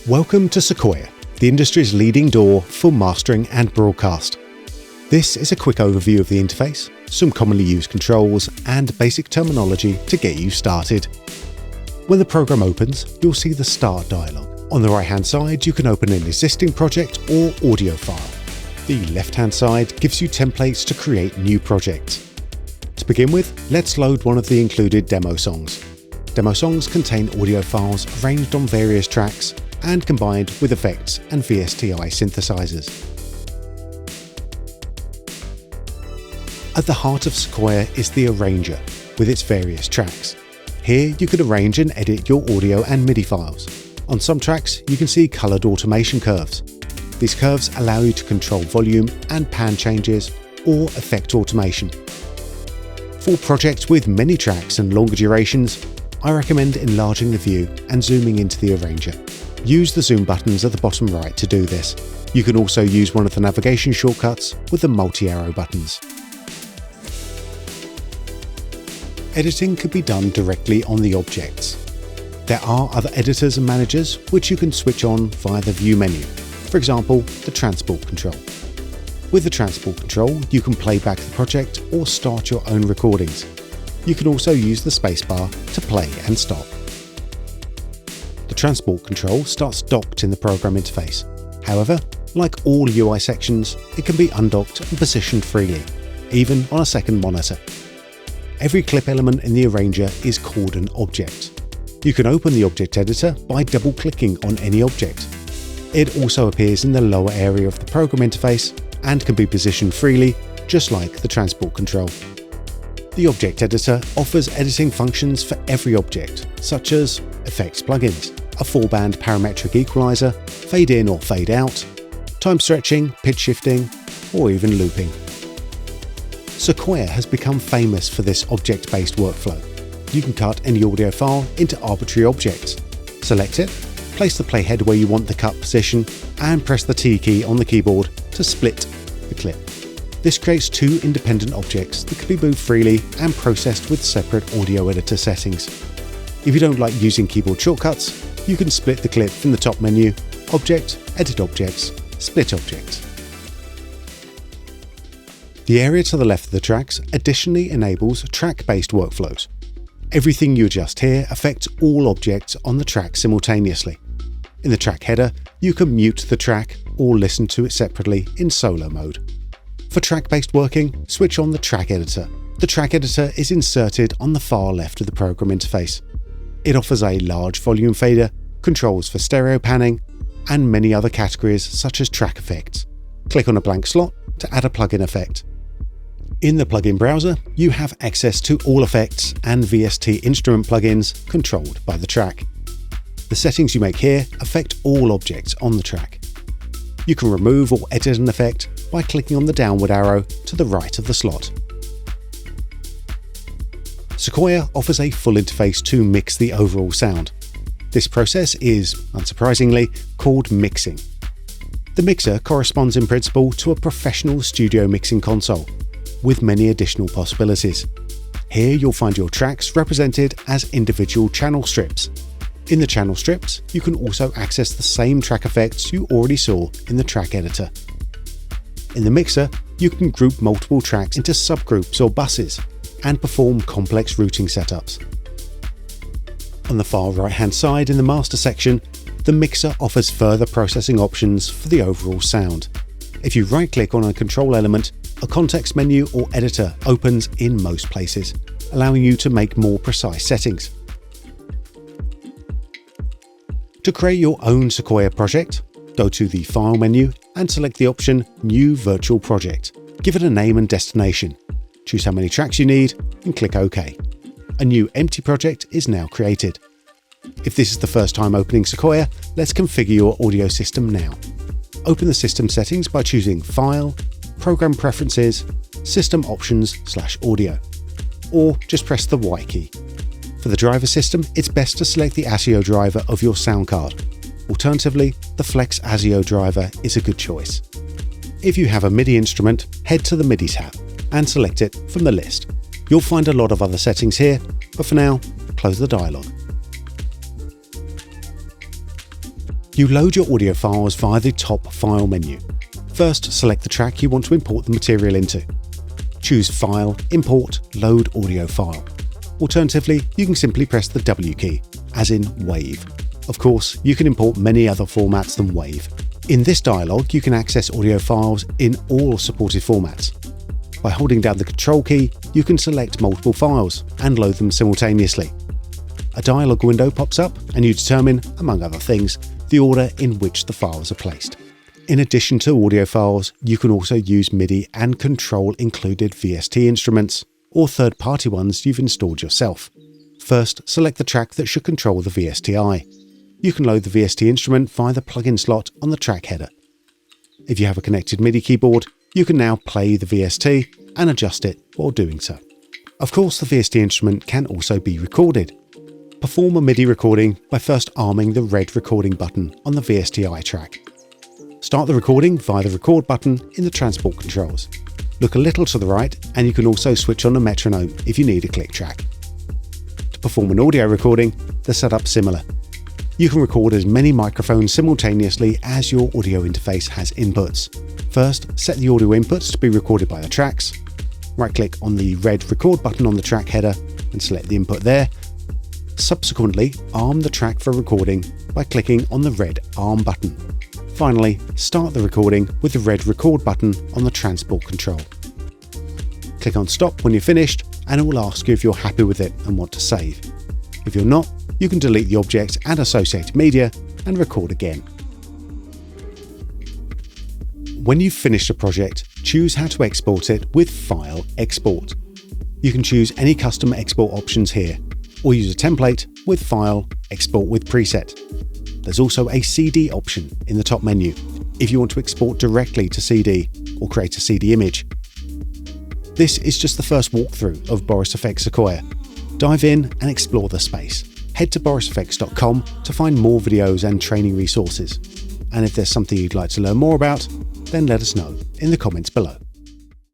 Welcome to Sequoia, the industry's leading DAW for mastering and broadcast. This is a quick overview of the interface, some commonly used controls, and basic terminology to get you started. When the program opens, you'll see the Start dialog. On the right-hand side, you can open an existing project or audio file. The left-hand side gives you templates to create new projects. To begin with, let's load one of the included demo songs. Demo songs contain audio files arranged on various tracks and combined with effects and VSTi synthesizers. At the heart of Sequoia is the arranger, with its various tracks. Here you can arrange and edit your audio and MIDI files. On some tracks you can see coloured automation curves. These curves allow you to control volume and pan changes or effect automation. For projects with many tracks and longer durations, I recommend enlarging the view and zooming into the arranger. Use the zoom buttons at the bottom right to do this. You can also use one of the navigation shortcuts with the multi-arrow buttons. Editing can be done directly on the objects. There are other editors and managers which you can switch on via the view menu, for example the transport control. With the transport control you can play back the project or start your own recordings. You can also use the spacebar to play and stop. The transport control starts docked in the program interface. However, like all UI sections, it can be undocked and positioned freely, even on a second monitor. Every clip element in the arranger is called an object. You can open the object editor by double-clicking on any object. It also appears in the lower area of the program interface and can be positioned freely, just like the transport control. The object editor offers editing functions for every object, such as effects plugins, a 4-band parametric equalizer, fade in or fade out, time stretching, pitch shifting, or even looping. Sequoia has become famous for this object-based workflow. You can cut any audio file into arbitrary objects. Select it, place the playhead where you want the cut position, and press the T key on the keyboard to split the clip. This creates two independent objects that can be moved freely and processed with separate audio editor settings. If you don't like using keyboard shortcuts, you can split the clip from the top menu, Object, Edit Objects, Split Objects. The area to the left of the tracks additionally enables track-based workflows. Everything you adjust here affects all objects on the track simultaneously. In the track header, you can mute the track or listen to it separately in solo mode. For track-based working, switch on the track editor. The track editor is inserted on the far left of the program interface. It offers a large volume fader, controls for stereo panning, and many other categories such as track effects. Click on a blank slot to add a plugin effect. In the plugin browser, you have access to all effects and VST instrument plugins controlled by the track. The settings you make here affect all objects on the track. You can remove or edit an effect by clicking on the downward arrow to the right of the slot. Sequoia offers a full interface to mix the overall sound. This process is, unsurprisingly, called mixing. The mixer corresponds in principle to a professional studio mixing console, with many additional possibilities. Here you'll find your tracks represented as individual channel strips. In the channel strips, you can also access the same track effects you already saw in the track editor. In the mixer, you can group multiple tracks into subgroups or buses and perform complex routing setups. On the far right-hand side in the master section, the mixer offers further processing options for the overall sound. If you right-click on a control element, a context menu or editor opens in most places, allowing you to make more precise settings. To create your own Sequoia project, go to the File menu and select the option New Virtual Project. Give it a name and destination. Choose how many tracks you need and click OK. A new empty project is now created. If this is the first time opening Sequoia, let's configure your audio system now. Open the system settings by choosing File, Program Preferences, System Options/Audio, or just press the Y key. For the driver system, it's best to select the ASIO driver of your sound card. Alternatively, the Flex ASIO driver is a good choice. If you have a MIDI instrument, head to the MIDI tab and select it from the list. You'll find a lot of other settings here, but for now, close the dialog. You load your audio files via the top file menu. First, select the track you want to import the material into. Choose File, Import, Load Audio File. Alternatively, you can simply press the W key, as in WAV. Of course, you can import many other formats than WAV. In this dialog, you can access audio files in all supported formats. By holding down the Control key, you can select multiple files and load them simultaneously. A dialog window pops up and you determine, among other things, the order in which the files are placed. In addition to audio files, you can also use MIDI and control included VST instruments, or third-party ones you've installed yourself. First, select the track that should control the VSTi. You can load the VST instrument via the plugin slot on the track header. If you have a connected MIDI keyboard, you can now play the VST and adjust it while doing so. Of course, the VST instrument can also be recorded. Perform a MIDI recording by first arming the red recording button on the VSTi track. Start the recording via the record button in the transport controls. Look a little to the right and you can also switch on a metronome if you need a click track. To perform an audio recording, the setup's similar. You can record as many microphones simultaneously as your audio interface has inputs. First, set the audio inputs to be recorded by the tracks. Right-click on the red record button on the track header and select the input there. Subsequently, arm the track for recording by clicking on the red arm button. Finally, start the recording with the red record button on the transport control. Click on stop when you're finished and it will ask you if you're happy with it and want to save. If you're not, you can delete the object and associated media and record again. When you've finished a project, choose how to export it with File Export. You can choose any custom export options here, or use a template with File Export with Preset. There's also a CD option in the top menu if you want to export directly to CD or create a CD image. This is just the first walkthrough of Boris FX Sequoia. Dive in and explore the space. Head to borisfx.com to find more videos and training resources. And if there's something you'd like to learn more about, then let us know in the comments below.